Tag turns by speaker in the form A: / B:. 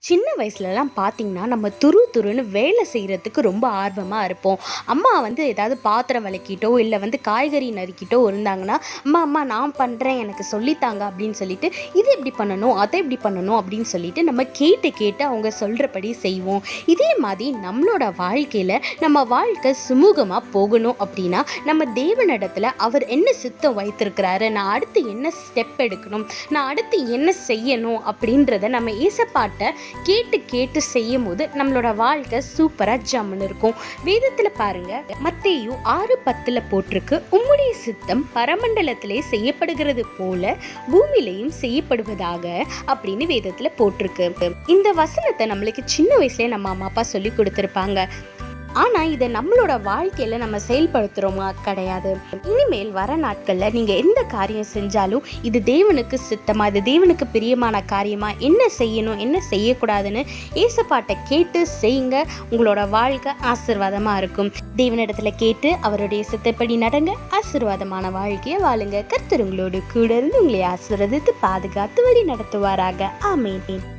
A: சின்ன வயசுலலாம் பார்த்தீங்கன்னா, நம்ம துரு துருன்னு வேலை செய்றதுக்கு ரொம்ப ஆர்வமா இருப்போம். அம்மா வந்து ஏதாவது பாத்திரம் வெளக்கிட்டோ, இல்ல வந்து காய்கறி நறுக்கிட்டோ இருந்தாங்கன்னா, "அம்மா அம்மா நான் பண்றேன், எனக்கு சொல்லித்தாங்க" அப்படின்னு சொல்லிட்டு, "இது இப்படி பண்ணணும், அத இப்படி பண்ணணும்" அப்படின்னு சொல்லிட்டு நம்ம கேட்டு கேட்டு அவங்க சொல்றபடி செய்வோம். இதே மாதிரி நம்மளோட வாழ்க்கையில, நம்ம வாழ்க்கை சுமூகமா போகணும் அப்படின்னா, நம்ம தேவனிடத்துல அவர் என்ன சித்தம் வைத்திருக்கிறாரு, நான் அடுத்து என்ன ஸ்டெப் எடுக்கணும், நான் அடுத்து என்ன செய்யணும் அப்படின்றத நம்ம ஏசப்பாட்ட கேட்டு கேட்டு செய்யும் போது நம்மளோட வாழ்க்கை சூப்பரா ஜம்முன்னு இருக்கும். வேதத்துல பாருங்க, மத்தேயு 6:10 போட்டிருக்கு, உம்முடைய சித்தம் பரமண்டலத்திலே செய்யப்படுகிறது போல பூமியிலையும் செய்யப்படுவதாக அப்படின்னு வேதத்துல போட்டிருக்கு. இந்த வசனத்தை நம்மளுக்கு சின்ன வயசுலயே நம்ம அம்மா அப்பா சொல்லி கொடுத்திருப்பாங்க. ஆனா இதை நம்மளோட வாழ்க்கையில நம்ம செயல்படுத்துறோமா? கிடையாது. இனிமேல் வர நாட்கள்ல நீங்க எந்த காரியம் செஞ்சாலும் இது தேவனுக்கு சித்தமா, இது தேவனுக்கு பிரியமான காரியமா, என்ன செய்யணும் என்ன செய்யக்கூடாதுன்னு ஏசப்பாட்ட கேட்டு செய்யுங்க. உங்களோட வாழ்க்கை ஆசீர்வாதமா இருக்கும். தேவனிடத்துல கேட்டு அவருடைய சித்தப்படி நடங்க. ஆசீர்வாதமான வாழ்க்கையை வாழுங்க. கர்த்தர் உங்களோடு கூட இருந்து உங்களை ஆசீர்வதித்து பாதுகாத்து வழி நடத்துவாராக. ஆமென்.